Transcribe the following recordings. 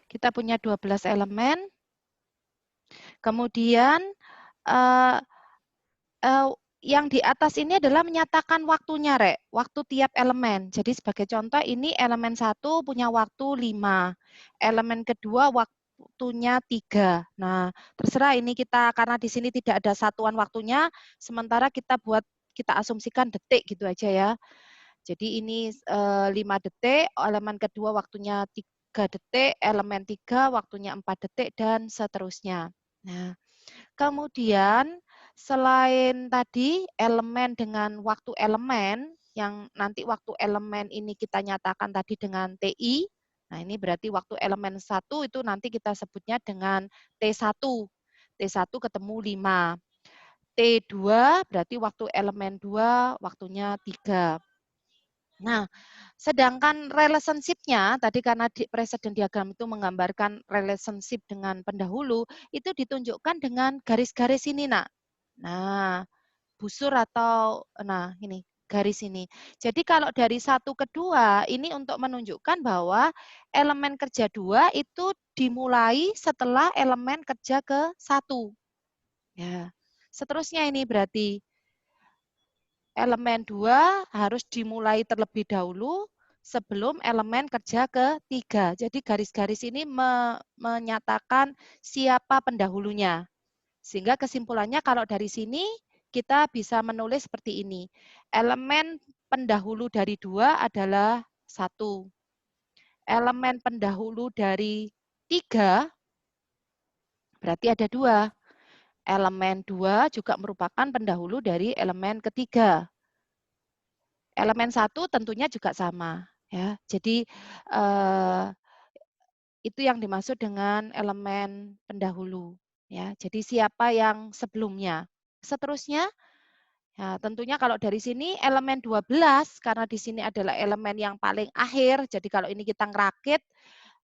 Kita punya 12 elemen. Kemudian eh, yang di atas ini adalah menyatakan waktunya, Rek. Waktu tiap elemen. Jadi sebagai contoh ini elemen 1 punya waktu 5. Elemen kedua waktunya 3. Nah, terserah ini kita karena di sini tidak ada satuan waktunya, sementara kita asumsikan detik gitu aja ya. Jadi ini 5 detik, elemen kedua waktunya 3 detik, elemen 3 waktunya 4 detik, dan seterusnya. Nah, kemudian selain tadi elemen dengan waktu elemen, yang nanti waktu elemen ini kita nyatakan tadi dengan TI, nah ini berarti waktu elemen 1 itu nanti kita sebutnya dengan T1. T1 ketemu 5. T2 berarti waktu elemen 2 waktunya 3. Nah, sedangkan relationship-nya, tadi karena di present diagram itu menggambarkan relationship dengan pendahulu, itu ditunjukkan dengan garis-garis ini, Nak. Nah, busur atau, nah ini, garis ini. Jadi kalau dari 1 ke 2, ini untuk menunjukkan bahwa elemen kerja 2 itu dimulai setelah elemen kerja ke 1. Ya. Seterusnya ini berarti elemen 2 harus dimulai terlebih dahulu sebelum elemen kerja ke-3. Jadi garis-garis ini menyatakan siapa pendahulunya. Sehingga kesimpulannya kalau dari sini kita bisa menulis seperti ini. Elemen pendahulu dari 2 adalah 1. Elemen pendahulu dari 3 berarti ada 2. Elemen 2 juga merupakan pendahulu dari elemen ketiga. Elemen 1 tentunya juga sama. Ya, jadi itu yang dimaksud dengan elemen pendahulu. Ya, jadi siapa yang sebelumnya. Seterusnya, ya, tentunya kalau dari sini elemen 12, karena di sini adalah elemen yang paling akhir, jadi kalau ini kita ngerakit,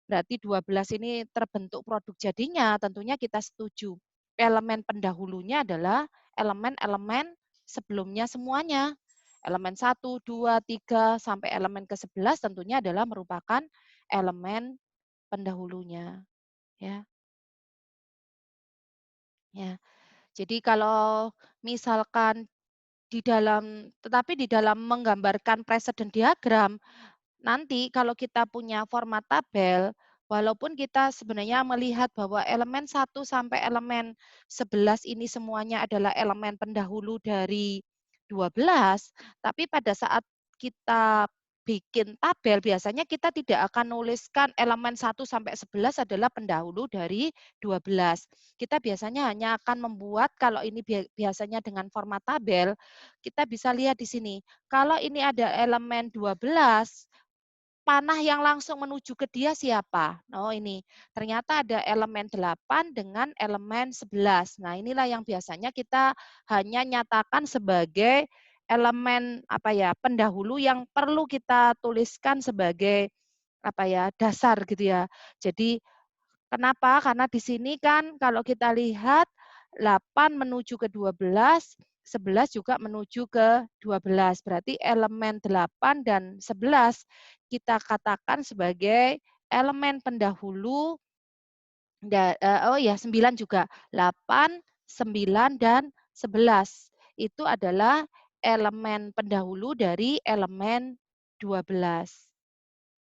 berarti 12 ini terbentuk produk jadinya, tentunya kita setuju. Elemen pendahulunya adalah elemen-elemen sebelumnya semuanya. Elemen 1, 2, 3, sampai elemen ke-11 tentunya adalah merupakan elemen pendahulunya. Ya, ya. Jadi kalau misalkan tetapi di dalam menggambarkan presiden diagram, nanti kalau kita punya format tabel, walaupun kita sebenarnya melihat bahwa elemen 1 sampai elemen 11 ini semuanya adalah elemen pendahulu dari 12, tapi pada saat kita bikin tabel, biasanya kita tidak akan nuliskan elemen 1 sampai 11 adalah pendahulu dari 12. Kita biasanya hanya akan membuat, kalau ini biasanya dengan format tabel, kita bisa lihat di sini. Kalau ini ada elemen 12, panah yang langsung menuju ke dia siapa? Oh ini, ternyata ada elemen 8 dengan elemen 11. Nah inilah yang biasanya kita hanya nyatakan sebagai elemen pendahulu yang perlu kita tuliskan sebagai dasar gitu ya. Jadi kenapa? Karena di sini kan kalau kita lihat 8 menuju ke 12, 11 juga menuju ke 12. Berarti elemen 8 dan 11 kita katakan sebagai elemen pendahulu, 9 juga. 8, 9, dan 11. Itu adalah elemen pendahulu dari elemen 12.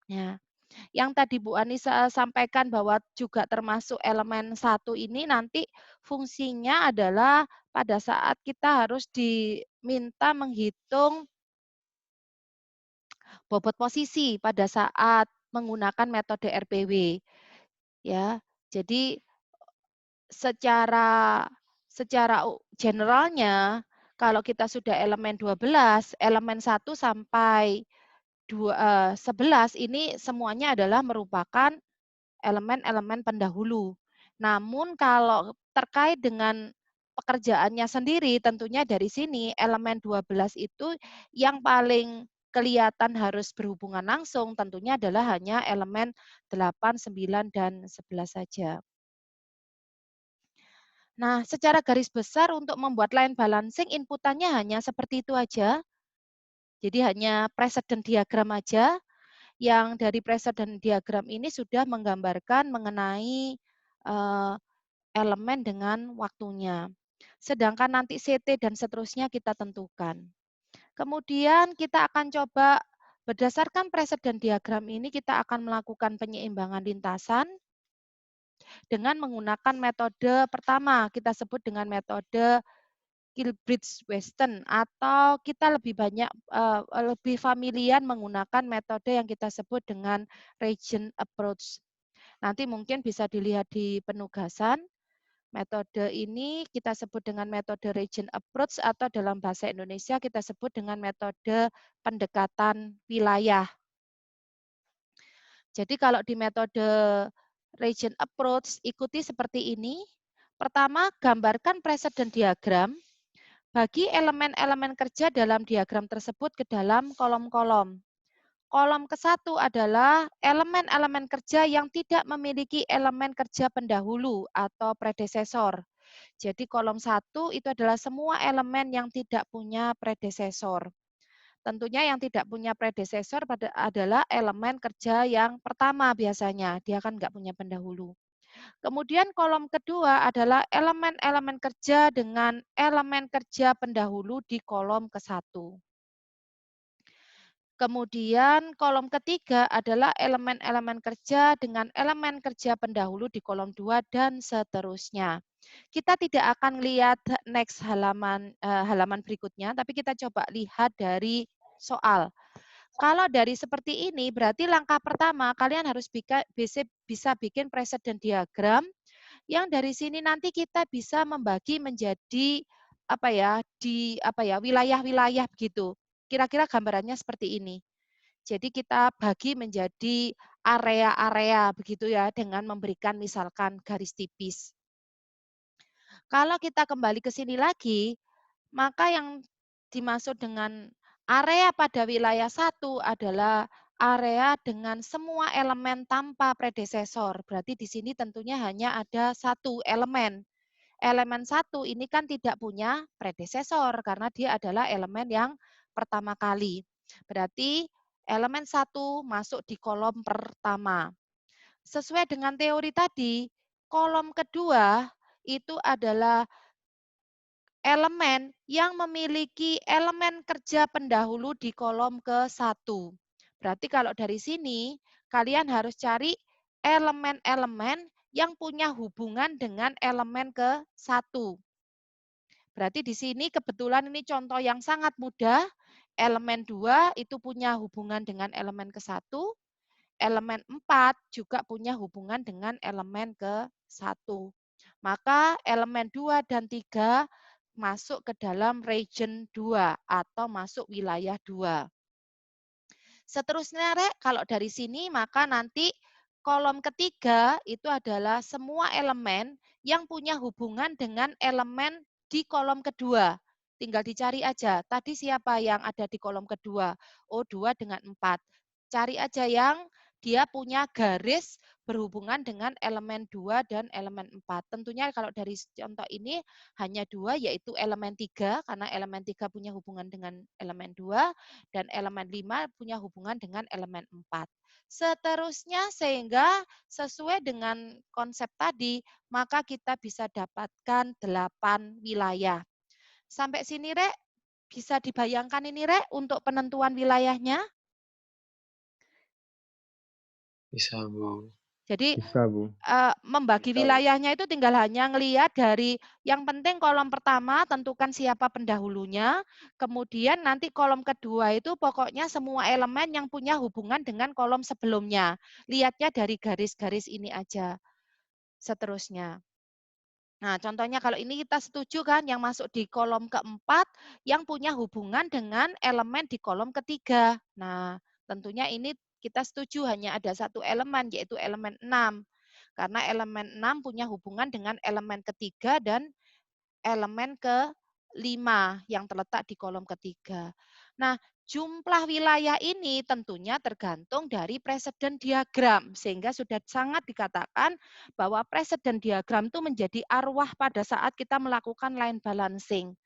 Ya. Yang tadi Bu Anissa sampaikan bahwa juga termasuk elemen 1 ini nanti fungsinya adalah pada saat kita harus diminta menghitung bobot posisi pada saat menggunakan metode RPW, ya. Jadi secara secara generalnya kalau kita sudah elemen 12, elemen 1 sampai 11 ini semuanya adalah merupakan elemen-elemen pendahulu. Namun kalau terkait dengan pekerjaannya sendiri, tentunya dari sini elemen 12 itu yang paling kelihatan harus berhubungan langsung tentunya adalah hanya elemen 8, 9, dan 11 saja. Nah, secara garis besar untuk membuat line balancing inputannya hanya seperti itu aja. Jadi hanya presiden diagram aja. yang dari presiden diagram ini sudah menggambarkan mengenai elemen dengan waktunya. Sedangkan nanti CT dan seterusnya kita tentukan. Kemudian kita akan coba berdasarkan presiden diagram ini kita akan melakukan penyeimbangan lintasan dengan menggunakan metode pertama kita sebut dengan metode Kilbridge-Weston atau kita lebih banyak lebih familiar menggunakan metode yang kita sebut dengan region approach. Nanti mungkin bisa dilihat di penugasan. Metode ini kita sebut dengan metode region approach atau dalam bahasa Indonesia kita sebut dengan metode pendekatan wilayah. Jadi kalau di metode region approach ikuti seperti ini. Pertama, gambarkan presiden diagram. Bagi elemen-elemen kerja dalam diagram tersebut ke dalam kolom-kolom. Kolom ke-1 adalah elemen-elemen kerja yang tidak memiliki elemen kerja pendahulu atau predesesor. Jadi kolom 1 itu adalah semua elemen yang tidak punya predesesor. Tentunya yang tidak punya predesesor adalah elemen kerja yang pertama biasanya, dia kan nggak punya pendahulu. Kemudian kolom kedua adalah elemen-elemen kerja dengan elemen kerja pendahulu di kolom ke-1. Kemudian kolom ketiga adalah elemen-elemen kerja dengan elemen kerja pendahulu di kolom 2 dan seterusnya. Kita tidak akan lihat next halaman berikutnya, tapi kita coba lihat dari soal. Kalau dari seperti ini, berarti langkah pertama kalian harus bisa bikin presiden diagram yang dari sini nanti kita bisa membagi menjadi wilayah-wilayah begitu. Kira-kira gambarannya seperti ini. Jadi kita bagi menjadi area-area begitu ya dengan memberikan misalkan garis tipis. Kalau kita kembali ke sini lagi, maka yang dimaksud dengan area pada wilayah 1 adalah area dengan semua elemen tanpa predesesor. Berarti di sini tentunya hanya ada satu elemen. Elemen 1 ini kan tidak punya predesesor karena dia adalah elemen yang pertama kali. Berarti elemen 1 masuk di kolom pertama. Sesuai dengan teori tadi, kolom kedua itu adalah elemen yang memiliki elemen kerja pendahulu di kolom ke-1. Berarti kalau dari sini, kalian harus cari elemen-elemen yang punya hubungan dengan elemen ke-1. Berarti di sini kebetulan ini contoh yang sangat mudah. Elemen 2 itu punya hubungan dengan elemen ke-1. Elemen 4 juga punya hubungan dengan elemen ke-1. Maka elemen 2 dan 3 masuk ke dalam region 2 atau masuk wilayah 2. Seterusnya, Rek, kalau dari sini maka nanti kolom ketiga itu adalah semua elemen yang punya hubungan dengan elemen di kolom kedua. Tinggal dicari aja, tadi siapa yang ada di kolom kedua? Oh, 2 dengan 4. Cari aja yang dia punya garis berhubungan dengan elemen 2 dan elemen 4. Tentunya kalau dari contoh ini hanya 2, yaitu elemen 3, karena elemen 3 punya hubungan dengan elemen 2, dan elemen 5 punya hubungan dengan elemen 4. Seterusnya sehingga sesuai dengan konsep tadi, maka kita bisa dapatkan 8 wilayah. Sampai sini, Rek, bisa dibayangkan ini, Rek, untuk penentuan wilayahnya? Bisa, Bu. Jadi Bisa, Bu. membagi Bisa, Bu. wilayahnya itu tinggal hanya ngelihat dari yang penting kolom pertama tentukan siapa pendahulunya, kemudian nanti kolom kedua itu pokoknya semua elemen yang punya hubungan dengan kolom sebelumnya. Lihatnya dari garis-garis ini aja seterusnya. Nah, contohnya kalau ini kita setuju kan yang masuk di kolom keempat yang punya hubungan dengan elemen di kolom ketiga. Nah, tentunya ini kita setuju hanya ada satu elemen yaitu elemen 6. Karena elemen 6 punya hubungan dengan elemen ketiga dan elemen ke-5 yang terletak di kolom ketiga. Nah, jumlah wilayah ini tentunya tergantung dari preseden diagram, sehingga sudah sangat dikatakan bahwa preseden diagram itu menjadi arwah pada saat kita melakukan line balancing.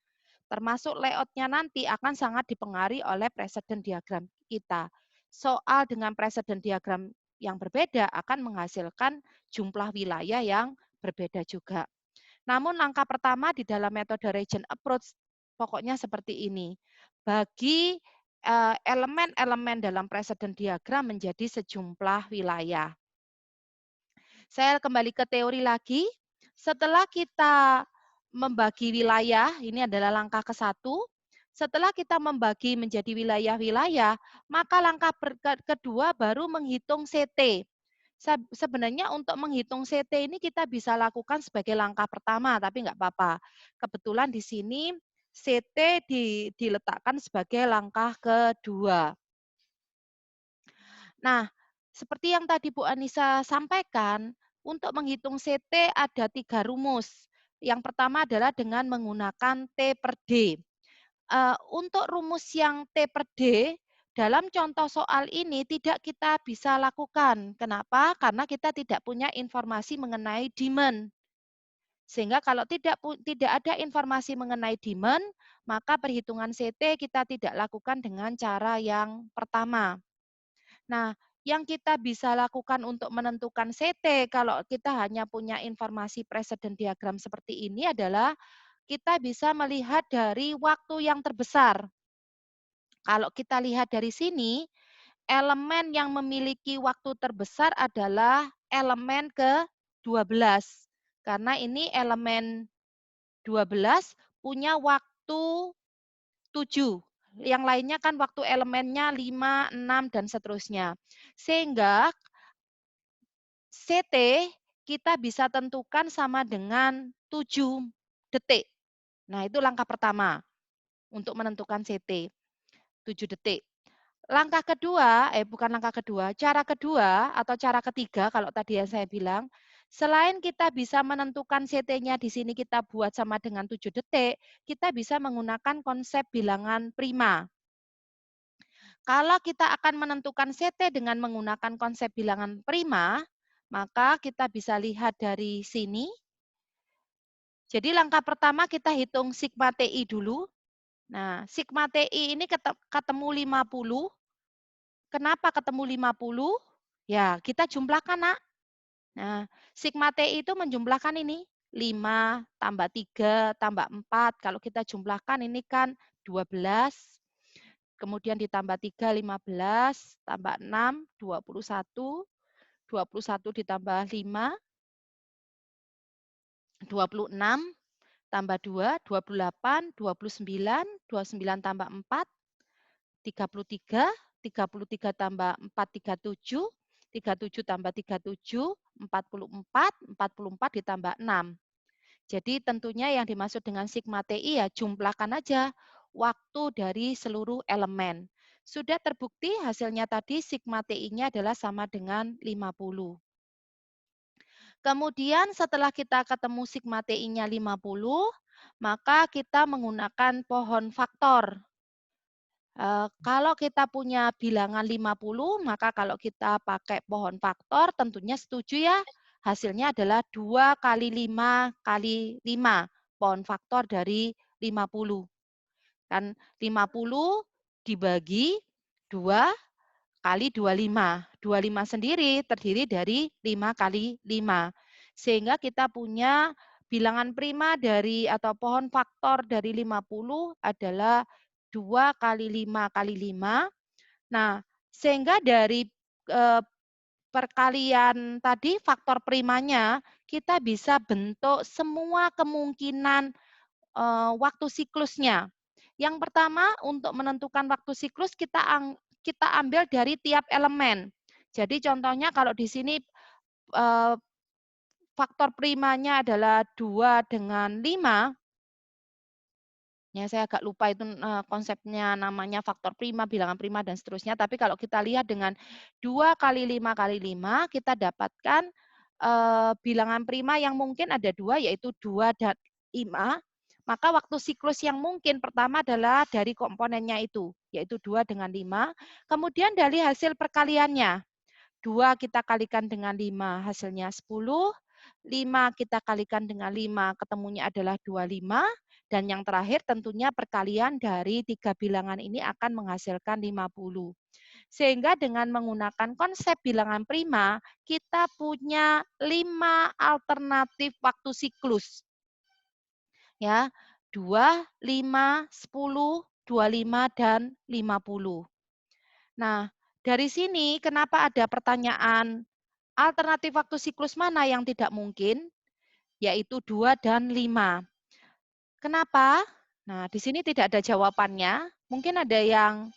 Termasuk layoutnya nanti akan sangat dipengaruhi oleh preseden diagram kita. soal dengan presiden diagram yang berbeda akan menghasilkan jumlah wilayah yang berbeda juga. Namun langkah pertama di dalam metode region approach pokoknya seperti ini. Bagi elemen-elemen dalam presiden diagram menjadi sejumlah wilayah. Saya kembali ke teori lagi. Setelah kita membagi wilayah, ini adalah langkah ke-1. Setelah kita membagi menjadi wilayah-wilayah, maka langkah kedua baru menghitung CT. Sebenarnya untuk menghitung CT ini kita bisa lakukan sebagai langkah pertama, tapi nggak apa-apa. Kebetulan di sini CT diletakkan sebagai langkah kedua. Nah, seperti yang tadi Bu Anissa sampaikan, untuk menghitung CT ada 3 rumus. Yang pertama adalah dengan menggunakan T per D. Untuk rumus yang T per D, dalam contoh soal ini tidak kita bisa lakukan. Kenapa? Karena kita tidak punya informasi mengenai demand. Sehingga kalau tidak ada informasi mengenai demand, maka perhitungan CT kita tidak lakukan dengan cara yang pertama. Nah, yang kita bisa lakukan untuk menentukan CT kalau kita hanya punya informasi presiden diagram seperti ini adalah kita bisa melihat dari waktu yang terbesar. Kalau kita lihat dari sini, elemen yang memiliki waktu terbesar adalah elemen ke-12. Karena ini elemen 12 punya waktu 7. Yang lainnya kan waktu elemennya 5, 6, dan seterusnya. Sehingga CT kita bisa tentukan sama dengan 7 detik. Nah, itu langkah pertama untuk menentukan CT, 7 detik. Langkah kedua, bukan langkah kedua, cara kedua atau cara ketiga kalau tadi yang saya bilang, selain kita bisa menentukan CT-nya di sini kita buat sama dengan 7 detik, kita bisa menggunakan konsep bilangan prima. Kalau kita akan menentukan CT dengan menggunakan konsep bilangan prima, maka kita bisa lihat dari sini. Jadi langkah pertama kita hitung sigma TI dulu. Nah, sigma TI ini ketemu 50. Kenapa ketemu 50? Ya, kita jumlahkan, Nak. Nah, sigma TI itu menjumlahkan ini. 5 tambah 3 tambah 4. Kalau kita jumlahkan ini kan 12. Kemudian ditambah 3, 15. Tambah 6, 21. 21 ditambah 5, 26. Tambah 2, 28. 29. 29 tambah 4, 33. 33 tambah 4, 37. 37 tambah 37, 44. 44 ditambah 6. Jadi tentunya yang dimaksud dengan sigma TI ya jumlahkan aja waktu dari seluruh elemen. Sudah terbukti hasilnya tadi sigma TI-nya adalah sama dengan 50. Kemudian setelah kita ketemu sigma TI-nya 50, maka kita menggunakan pohon faktor. Kalau kita punya bilangan 50, maka kalau kita pakai pohon faktor tentunya setuju ya, hasilnya adalah 2 kali 5 kali 5, pohon faktor dari 50. Kan 50 dibagi 2 kali 25. 25 sendiri terdiri dari 5 kali 5. Sehingga kita punya bilangan prima dari atau pohon faktor dari 50 adalah 2 kali 5 kali 5. Nah, sehingga dari perkalian tadi faktor primanya kita bisa bentuk semua kemungkinan waktu siklusnya. Yang pertama untuk menentukan waktu siklus kita ambil dari tiap elemen. Jadi contohnya kalau di sini faktor primanya adalah 2 dengan 5, ya saya agak lupa itu konsepnya namanya faktor prima, bilangan prima, dan seterusnya. Tapi kalau kita lihat dengan 2 kali 5 kali 5, kita dapatkan bilangan prima yang mungkin ada 2, yaitu 2 dan 5. Maka waktu siklus yang mungkin pertama adalah dari komponennya itu, yaitu 2 dengan 5. Kemudian dari hasil perkaliannya. 2 kita kalikan dengan 5, hasilnya 10. 5 kita kalikan dengan 5, ketemunya adalah 25. Dan yang terakhir tentunya perkalian dari 3 bilangan ini akan menghasilkan 50. Sehingga dengan menggunakan konsep bilangan prima, kita punya 5 alternatif waktu siklus. Ya, 2, 5, 10, 25, dan 50. Nah, dari sini kenapa ada pertanyaan alternatif waktu siklus mana yang tidak mungkin? Yaitu 2 dan 5. Kenapa? Nah, di sini tidak ada jawabannya. Mungkin ada yang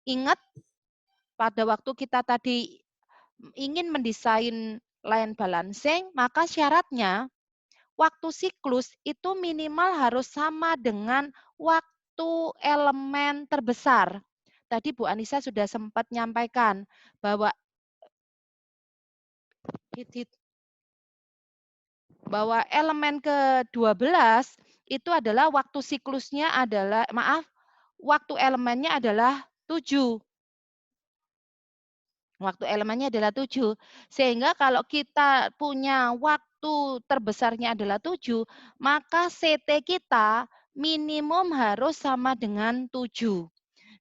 ingat pada waktu kita tadi ingin mendesain line balancing, maka syaratnya waktu siklus itu minimal harus sama dengan waktu elemen terbesar. Tadi Bu Anissa sudah sempat menyampaikan bahwa elemen ke-12 itu adalah waktu siklusnya adalah, waktu elemennya adalah 7. Waktu elemennya adalah 7. Sehingga kalau kita punya waktu terbesarnya adalah 7, maka CT kita minimum harus sama dengan 7.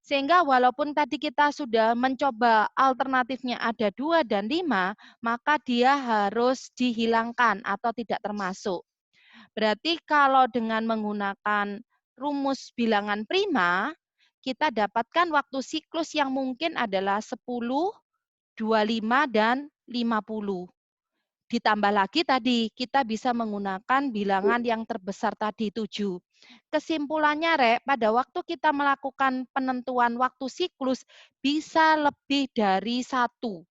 Sehingga walaupun tadi kita sudah mencoba alternatifnya ada 2 dan 5, maka dia harus dihilangkan atau tidak termasuk. Berarti kalau dengan menggunakan rumus bilangan prima, kita dapatkan waktu siklus yang mungkin adalah 10, 25, dan 50. Ditambah lagi tadi, kita bisa menggunakan bilangan yang terbesar tadi, 7. Kesimpulannya, Rek, pada waktu kita melakukan penentuan waktu siklus, bisa lebih dari 1.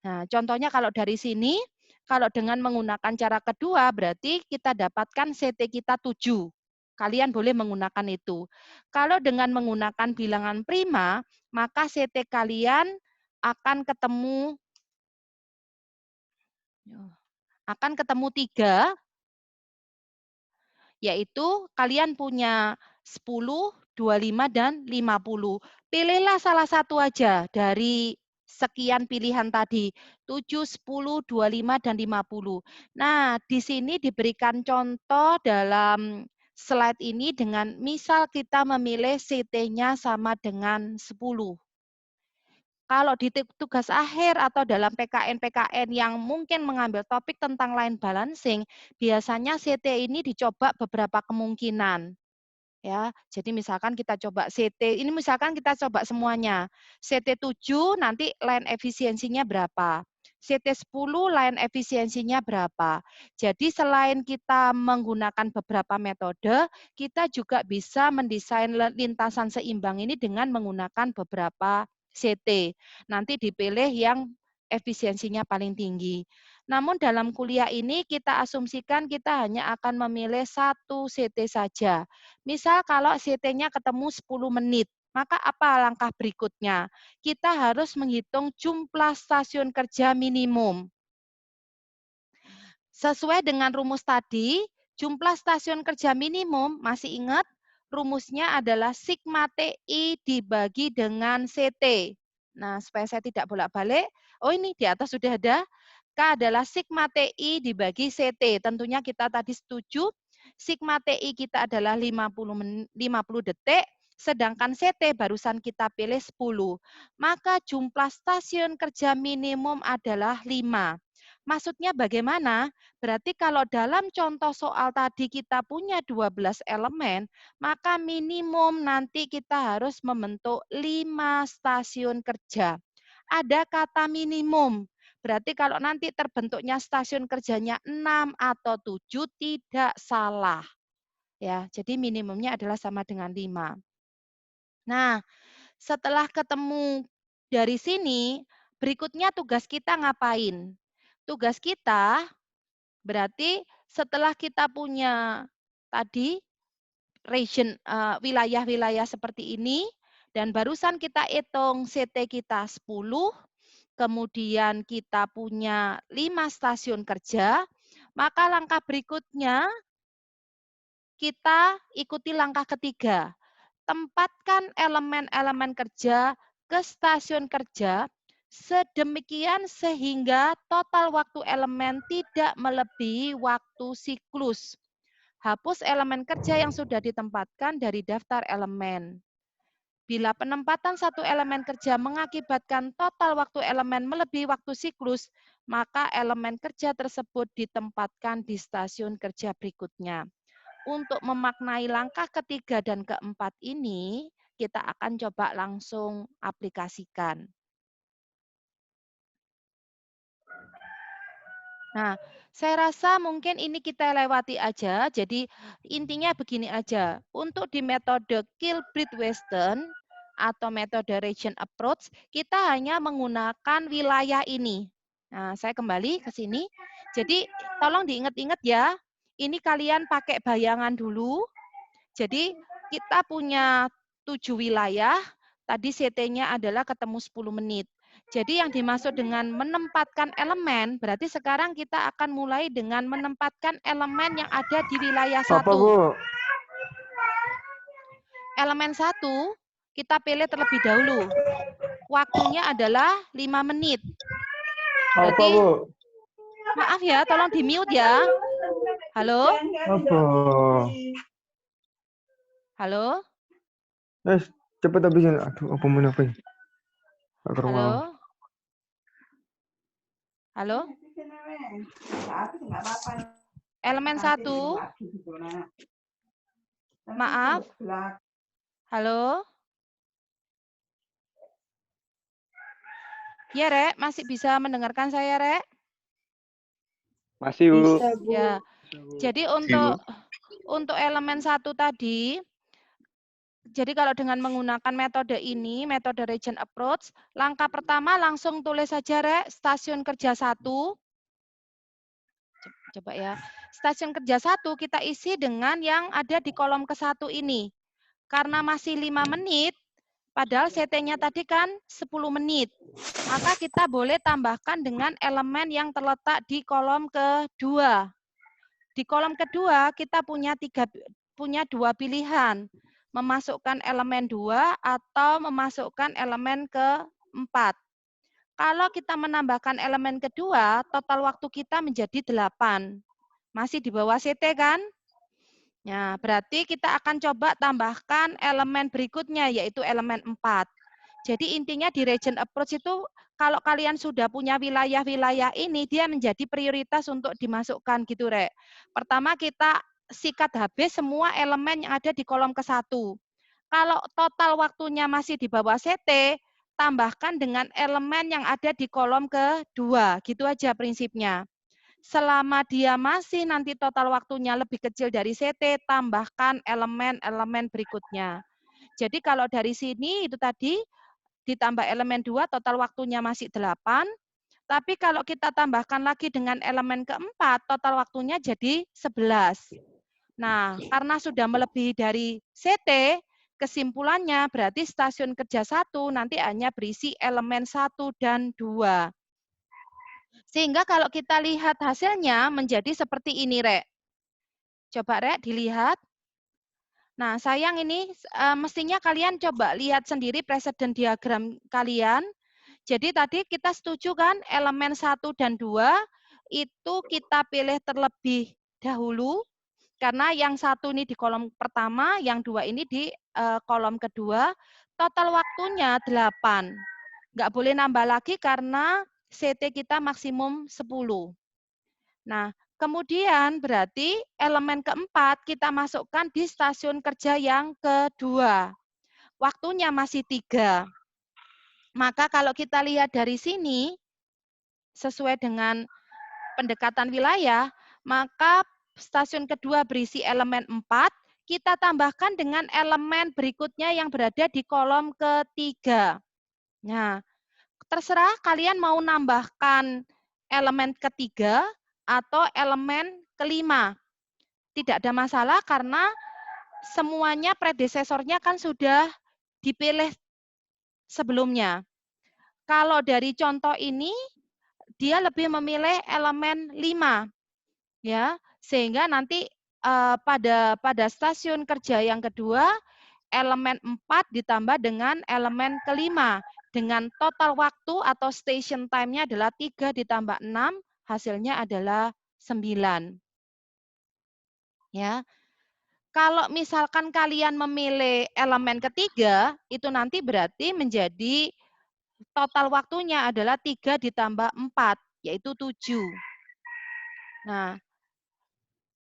Nah, contohnya kalau dari sini, kalau dengan menggunakan cara kedua, berarti kita dapatkan CT kita 7. Kalian boleh menggunakan itu. Kalau dengan menggunakan bilangan prima, maka CT kalian akan ketemu 3, yaitu kalian punya 10, 25, dan 50. Pilihlah salah satu aja dari sekian pilihan tadi, 7, 10, 25, dan 50. Nah, di sini diberikan contoh dalam slide ini dengan misal kita memilih CT-nya sama dengan 10. Kalau di tugas akhir atau dalam PKN-PKN yang mungkin mengambil topik tentang line balancing, biasanya CT ini dicoba beberapa kemungkinan. Ya, jadi misalkan kita coba CT, ini misalkan kita coba semuanya. CT 7 nanti line efisiensinya berapa? CT 10 line efisiensinya berapa? Jadi selain kita menggunakan beberapa metode, kita juga bisa mendesain lintasan seimbang ini dengan menggunakan beberapa CT. Nanti dipilih yang efisiensinya paling tinggi. Namun dalam kuliah ini kita asumsikan kita hanya akan memilih 1 CT saja. Misal kalau CT-nya ketemu 10 menit, maka apa langkah berikutnya? Kita harus menghitung jumlah stasiun kerja minimum. Sesuai dengan rumus tadi, jumlah stasiun kerja minimum, masih ingat? Rumusnya adalah sigma TI dibagi dengan CT. Nah, supaya saya tidak bolak-balik, oh ini di atas sudah ada. K adalah sigma TI dibagi CT. Tentunya kita tadi setuju, sigma TI kita adalah 50 detik, sedangkan CT barusan kita pilih 10. Maka jumlah stasiun kerja minimum adalah 5. Maksudnya bagaimana? Berarti kalau dalam contoh soal tadi kita punya 12 elemen, maka minimum nanti kita harus membentuk 5 stasiun kerja. Ada kata minimum. Berarti kalau nanti terbentuknya stasiun kerjanya 6 atau 7 tidak salah. Ya, jadi minimumnya adalah sama dengan 5. Nah, setelah ketemu dari sini, berikutnya tugas kita ngapain? Tugas kita berarti setelah kita punya tadi region, wilayah-wilayah seperti ini, dan barusan kita hitung CT kita 10, kemudian kita punya 5 stasiun kerja, maka langkah berikutnya kita ikuti langkah ketiga. Tempatkan elemen-elemen kerja ke stasiun kerja sedemikian sehingga total waktu elemen tidak melebihi waktu siklus. Hapus elemen kerja yang sudah ditempatkan dari daftar elemen. Bila penempatan satu elemen kerja mengakibatkan total waktu elemen melebihi waktu siklus, maka elemen kerja tersebut ditempatkan di stasiun kerja berikutnya. Untuk memaknai langkah ketiga dan keempat ini, kita akan coba langsung aplikasikan. Nah, saya rasa mungkin ini kita lewati aja. Jadi intinya begini aja. Untuk di metode Kilbride-Weston atau metode region approach, kita hanya menggunakan wilayah ini. Nah, saya kembali ke sini. Jadi tolong diingat-ingat ya. Ini kalian pakai bayangan dulu. Jadi kita punya 7 wilayah. Tadi CT-nya adalah ketemu 10 menit. Jadi yang dimaksud dengan menempatkan elemen, berarti sekarang kita akan mulai dengan menempatkan elemen yang ada di wilayah Apa, 1. Bu? Elemen 1, kita pilih terlebih dahulu. Waktunya adalah 5 menit. Apa, Berarti, Bu? maaf ya, tolong di-mute ya. Halo? Apa? Halo? Cepet habisin. Aduh, apa mana apa? Halo? Halo? Elemen 1. Maaf. Halo? Ya, Rek, masih bisa mendengarkan saya, Rek? Masih, Bu. Bisa, Bu. Ya. Jadi untuk elemen 1 tadi, jadi kalau dengan menggunakan metode ini, metode region approach, langkah pertama langsung tulis saja, Rek, stasiun kerja 1. Coba ya. Stasiun kerja 1 kita isi dengan yang ada di kolom ke-1 ini. Karena masih 5 menit, padahal CT-nya tadi kan 10 menit. Maka kita boleh tambahkan dengan elemen yang terletak di kolom kedua. Di kolom kedua kita punya dua pilihan. Memasukkan elemen 2 atau memasukkan elemen ke-4. Kalau kita menambahkan elemen kedua, total waktu kita menjadi 8. Masih di bawah CT kan? Nah, berarti kita akan coba tambahkan elemen berikutnya, yaitu elemen 4. Jadi intinya di region approach itu, kalau kalian sudah punya wilayah-wilayah ini, dia menjadi prioritas untuk dimasukkan gitu, Rek. Pertama kita sikat habis semua elemen yang ada di kolom ke-1. Kalau total waktunya masih di bawah CT, tambahkan dengan elemen yang ada di kolom kedua. Gitu aja prinsipnya. Selama dia masih nanti total waktunya lebih kecil dari CT, tambahkan elemen-elemen berikutnya. Jadi kalau dari sini itu tadi ditambah elemen 2, total waktunya masih 8. Tapi kalau kita tambahkan lagi dengan elemen keempat, total waktunya jadi 11. Nah, karena sudah melebihi dari CT, kesimpulannya berarti stasiun kerja 1 nanti hanya berisi elemen 1 dan 2. Sehingga kalau kita lihat hasilnya menjadi seperti ini, Rek. Coba, Rek, dilihat. Nah, sayang ini mestinya kalian coba lihat sendiri presiden diagram kalian. Jadi tadi kita setuju kan elemen 1 dan 2 itu kita pilih terlebih dahulu. Karena yang 1 ini di kolom pertama, yang 2 ini di kolom kedua. Total waktunya 8. Nggak boleh nambah lagi karena CT kita maksimum 10. Nah, kemudian berarti elemen keempat kita masukkan di stasiun kerja yang kedua. Waktunya masih 3. Maka kalau kita lihat dari sini, sesuai dengan pendekatan wilayah, maka stasiun kedua berisi elemen 4, kita tambahkan dengan elemen berikutnya yang berada di kolom ketiga. Nah, terserah kalian mau nambahkan elemen ketiga atau elemen kelima. Tidak ada masalah karena semuanya predesesornya kan sudah dipilih sebelumnya. Kalau dari contoh ini, dia lebih memilih elemen 5. Ya, sehingga nanti pada stasiun kerja yang kedua, elemen 4 ditambah dengan elemen kelima. Dengan total waktu atau station time-nya adalah 3 ditambah 6, hasilnya adalah 9. Ya. Kalau misalkan kalian memilih elemen ketiga, itu nanti berarti menjadi total waktunya adalah 3 ditambah 4, yaitu 7. Nah,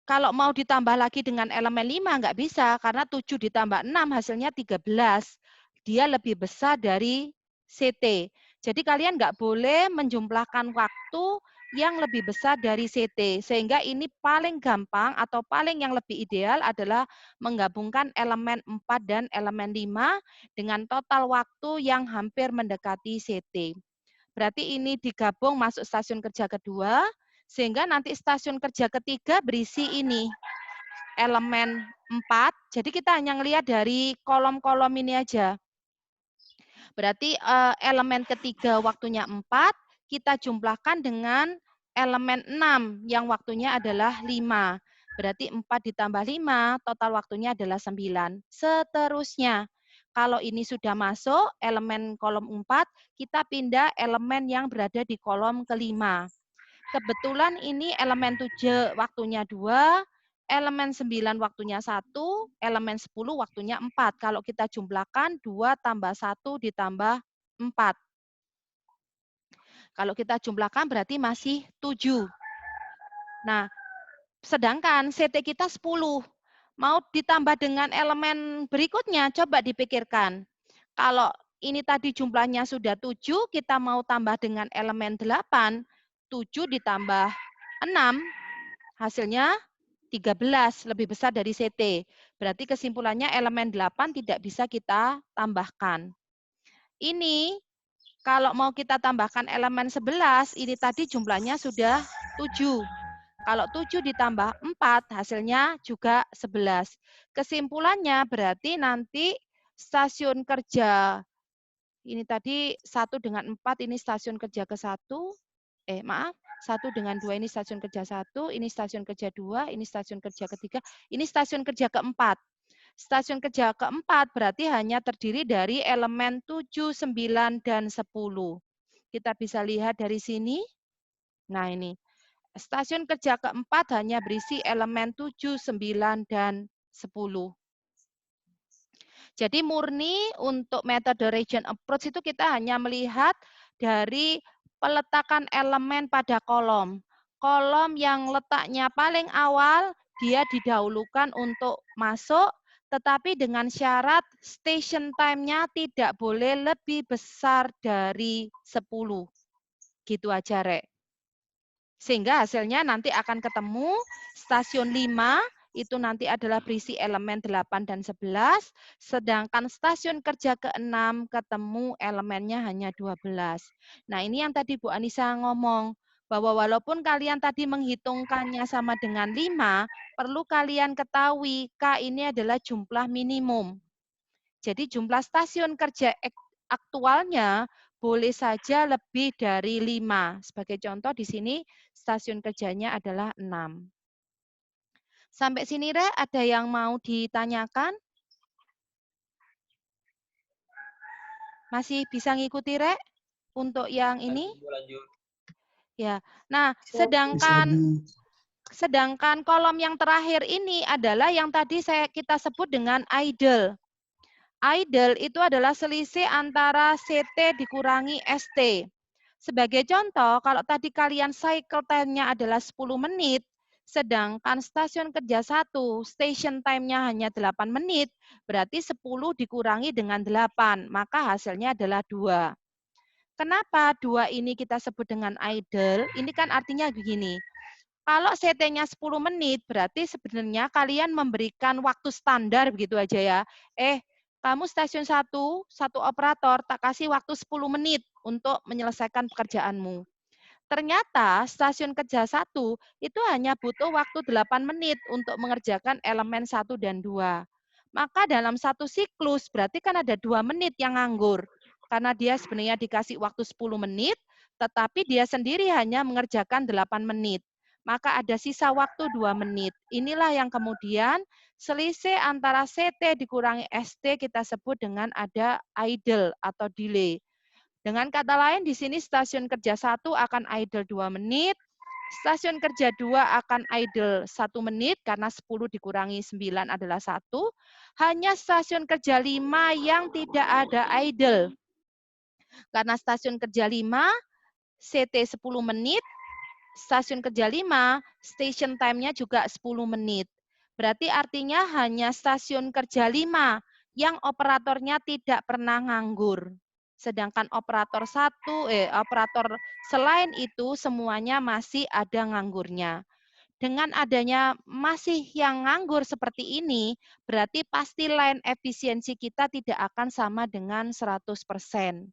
kalau mau ditambah lagi dengan elemen 5, nggak bisa, karena 7 ditambah 6 hasilnya 13. Dia lebih besar dari CT. Jadi kalian nggak boleh menjumlahkan waktu yang lebih besar dari CT. Sehingga ini paling gampang atau paling yang lebih ideal adalah menggabungkan elemen 4 dan elemen 5 dengan total waktu yang hampir mendekati CT. Berarti ini digabung masuk stasiun kerja kedua, sehingga nanti stasiun kerja ketiga berisi ini, elemen 4. Jadi kita hanya ngelihat dari kolom-kolom ini aja. Berarti elemen ketiga waktunya 4, kita jumlahkan dengan elemen 6 yang waktunya adalah 5. Berarti 4 ditambah 5, total waktunya adalah 9. Seterusnya, kalau ini sudah masuk elemen kolom 4, kita pindah elemen yang berada di kolom kelima. Kebetulan ini elemen 7 waktunya 2, elemen 9 waktunya 1, elemen 10 waktunya 4. Kalau kita jumlahkan 2 tambah 1 ditambah 4. Kalau kita jumlahkan berarti masih 7. Nah, sedangkan CT kita 10. Mau ditambah dengan elemen berikutnya, coba dipikirkan. Kalau ini tadi jumlahnya sudah 7, kita mau tambah dengan elemen 8, 7 ditambah 6, hasilnya 13, lebih besar dari CT. Berarti kesimpulannya elemen 8 tidak bisa kita tambahkan. Ini kalau mau kita tambahkan elemen 11, ini tadi jumlahnya sudah 7. Kalau 7 ditambah 4, hasilnya juga 11. Kesimpulannya berarti nanti stasiun kerja, ini tadi 1 dengan 4, ini stasiun kerja ke-1. Maaf, 1 dengan 2 ini stasiun kerja 1, ini stasiun kerja 2, ini stasiun kerja ketiga, ini stasiun kerja keempat. Stasiun kerja keempat berarti hanya terdiri dari elemen 7, 9, dan 10. Kita bisa lihat dari sini. Nah ini, stasiun kerja keempat hanya berisi elemen 7, 9, dan 10. Jadi murni untuk metode region approach itu kita hanya melihat dari peletakan elemen pada kolom. Kolom yang letaknya paling awal, dia didahulukan untuk masuk, tetapi dengan syarat station time-nya tidak boleh lebih besar dari 10. Gitu aja, Rek. Sehingga hasilnya nanti akan ketemu stasiun 5, itu nanti adalah berisi elemen 8 dan 11, sedangkan stasiun kerja ke-6 ketemu elemennya hanya 12. Nah ini yang tadi Bu Anissa ngomong, bahwa walaupun kalian tadi menghitungkannya sama dengan 5, perlu kalian ketahui K ini adalah jumlah minimum. Jadi jumlah stasiun kerja aktualnya boleh saja lebih dari 5. Sebagai contoh di sini stasiun kerjanya adalah 6. Sampai sini, Re, ada yang mau ditanyakan? Masih bisa ngikuti, Re, untuk yang ini? Ya. Nah, sedangkan kolom yang terakhir ini adalah yang tadi kita sebut dengan idle. Idle itu adalah selisih antara CT dikurangi ST. Sebagai contoh, kalau tadi kalian cycle time-nya adalah 10 menit, sedangkan stasiun kerja 1, station time-nya hanya 8 menit, berarti 10 dikurangi dengan 8, maka hasilnya adalah 2. Kenapa 2 ini kita sebut dengan idle? Ini kan artinya begini, kalau CT-nya 10 menit, berarti sebenarnya kalian memberikan waktu standar begitu aja ya. Kamu stasiun 1 operator, tak kasih waktu 10 menit untuk menyelesaikan pekerjaanmu. Ternyata stasiun kerja 1 itu hanya butuh waktu 8 menit untuk mengerjakan elemen 1 dan 2. Maka dalam satu siklus berarti kan ada 2 menit yang nganggur. Karena dia sebenarnya dikasih waktu 10 menit, tetapi dia sendiri hanya mengerjakan 8 menit. Maka ada sisa waktu 2 menit. Inilah yang kemudian selisih antara CT dikurangi ST kita sebut dengan ada idle atau delay. Dengan kata lain, di sini stasiun kerja 1 akan idle 2 menit, Stasiun kerja 2 akan idle 1 menit karena 10 dikurangi 9 adalah 1. Hanya stasiun kerja 5 yang tidak ada idle. Karena stasiun kerja 5, CT 10 menit, stasiun kerja 5, station time-nya juga 10 menit. Berarti artinya hanya stasiun kerja 5 yang operatornya tidak pernah nganggur. Sedangkan operator operator selain itu semuanya masih ada nganggurnya. Dengan adanya masih yang nganggur seperti ini, berarti pasti line efisiensi kita tidak akan sama dengan 100%.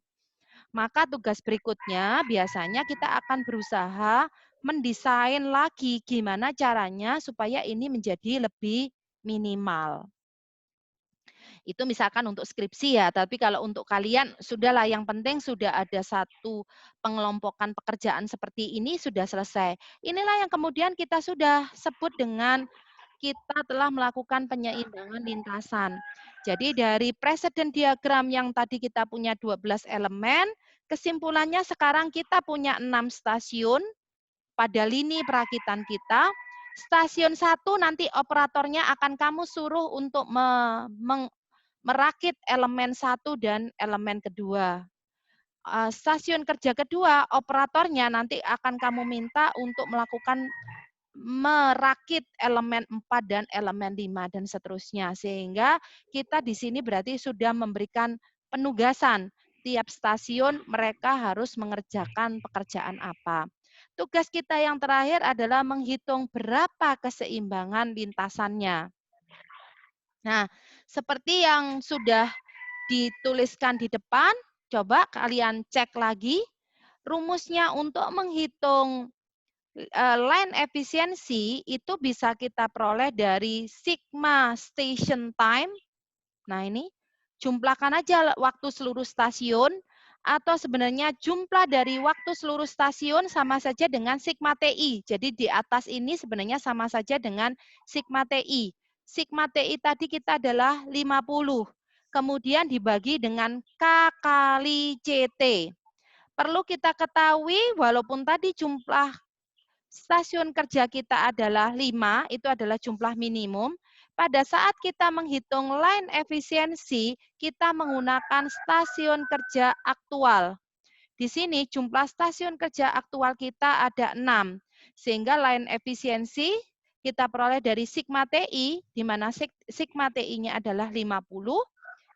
Maka tugas berikutnya biasanya kita akan berusaha mendesain lagi gimana caranya supaya ini menjadi lebih minimal. Itu misalkan untuk skripsi ya, tapi kalau untuk kalian sudahlah, yang penting sudah ada satu pengelompokan pekerjaan seperti ini sudah selesai. Inilah yang kemudian kita sudah sebut dengan kita telah melakukan penyeimbangan lintasan. Jadi dari precedent diagram yang tadi kita punya 12 elemen, kesimpulannya sekarang kita punya 6 stasiun pada lini perakitan kita. Stasiun 1 nanti operatornya akan kamu suruh untuk merakit elemen 1 dan elemen kedua. Stasiun kerja kedua, operatornya nanti akan kamu minta untuk melakukan merakit elemen 4 dan elemen 5 dan seterusnya. Sehingga kita di sini berarti sudah memberikan penugasan. Tiap stasiun mereka harus mengerjakan pekerjaan apa. Tugas kita yang terakhir adalah menghitung berapa keseimbangan lintasannya. Nah, seperti yang sudah dituliskan di depan, coba kalian cek lagi. Rumusnya untuk menghitung line efisiensi itu bisa kita peroleh dari sigma station time. Nah ini, jumlahkan aja waktu seluruh stasiun, atau sebenarnya jumlah dari waktu seluruh stasiun sama saja dengan sigma TI. Jadi di atas ini sebenarnya sama saja dengan sigma TI. Sigma TI tadi kita adalah 50. Kemudian dibagi dengan K kali CT. Perlu kita ketahui, walaupun tadi jumlah stasiun kerja kita adalah 5, itu adalah jumlah minimum. Pada saat kita menghitung line efisiensi, kita menggunakan stasiun kerja aktual. Di sini jumlah stasiun kerja aktual kita ada 6. Sehingga line efisiensi kita peroleh dari sigma TI, di mana sigma TI-nya adalah 50.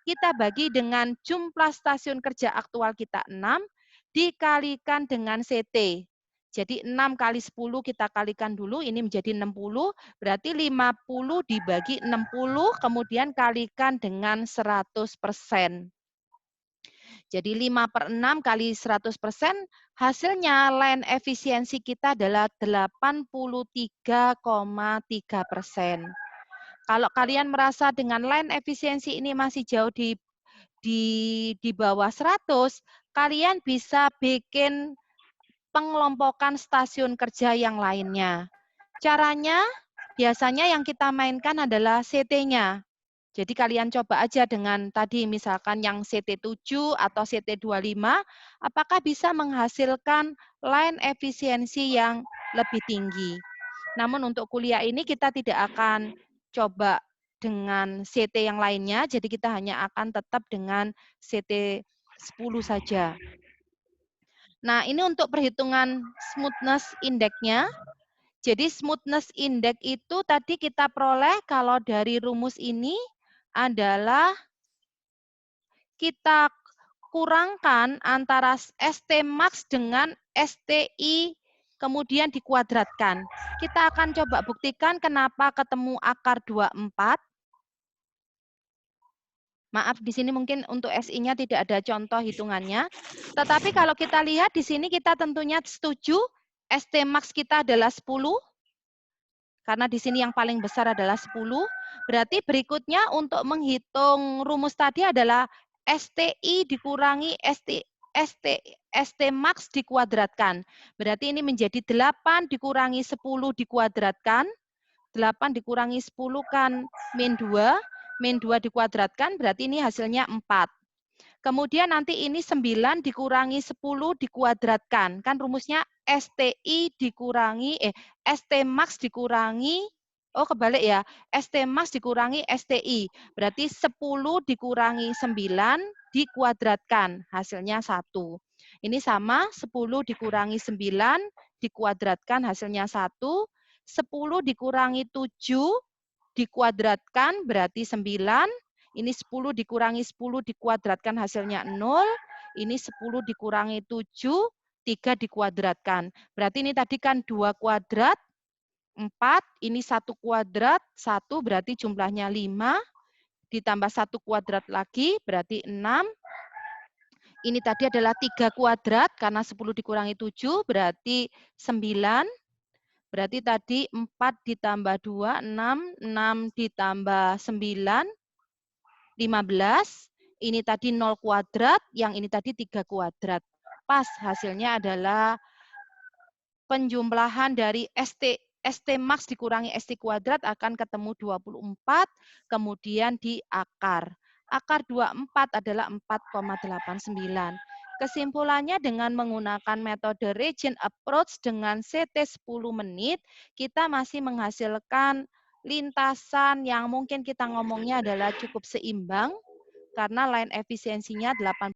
Kita bagi dengan jumlah stasiun kerja aktual kita 6, dikalikan dengan CT. Jadi 6 kali 10 kita kalikan dulu, ini menjadi 60, berarti 50 dibagi 60, kemudian kalikan dengan 100%. Jadi 5/6 kali 100%, hasilnya line efisiensi kita adalah 83,3%. Kalau kalian merasa dengan line efisiensi ini masih jauh di bawah 100, kalian bisa bikin pengelompokan stasiun kerja yang lainnya. Caranya, biasanya yang kita mainkan adalah CT-nya. Jadi kalian coba aja dengan tadi misalkan yang CT7 atau CT25, apakah bisa menghasilkan line efisiensi yang lebih tinggi. Namun untuk kuliah ini kita tidak akan coba dengan CT yang lainnya, jadi kita hanya akan tetap dengan CT10 saja. Nah, ini untuk perhitungan smoothness index-nya. Jadi smoothness index itu tadi kita peroleh kalau dari rumus ini adalah kita kurangkan antara ST max dengan STI kemudian dikuadratkan. Kita akan coba buktikan kenapa ketemu akar 24. Maaf, di sini mungkin untuk SI-nya tidak ada contoh hitungannya. Tetapi kalau kita lihat di sini kita tentunya setuju ST max kita adalah 10. Karena di sini yang paling besar adalah 10. Berarti berikutnya untuk menghitung rumus tadi adalah STI dikurangi ST max dikuadratkan. Berarti ini menjadi 8 dikurangi 10 dikuadratkan. 8 dikurangi 10 kan min 2. Min 2 dikuadratkan, berarti ini hasilnya 4. Kemudian nanti ini 9 dikurangi 10 dikuadratkan. Kan rumusnya STI dikurangi, ST max dikurangi, kebalik ya, ST max dikurangi STI. Berarti 10 dikurangi 9 dikuadratkan, hasilnya 1. Ini sama, 10 dikurangi 9 dikuadratkan, hasilnya 1. 10 dikurangi 7 dikuadratkan, berarti 9. Ini 10 dikurangi 10 dikuadratkan hasilnya 0. Ini 10 dikurangi 7, 3 dikuadratkan. Berarti ini tadi kan 2 kuadrat, 4. Ini 1 kuadrat, 1 berarti jumlahnya 5. Ditambah 1 kuadrat lagi berarti 6. Ini tadi adalah 3 kuadrat, karena 10 dikurangi 7 berarti 9. Berarti tadi 4 ditambah 2, 6. 6 ditambah 9, 15, ini tadi 0 kuadrat, yang ini tadi 3 kuadrat. Pas, hasilnya adalah penjumlahan dari ST max dikurangi ST kuadrat akan ketemu 24, kemudian di akar. Akar 24 adalah 4,89. Kesimpulannya dengan menggunakan metode Regin approach dengan CT 10 menit, kita masih menghasilkan lintasan yang mungkin kita ngomongnya adalah cukup seimbang, karena line efisiensinya 80%.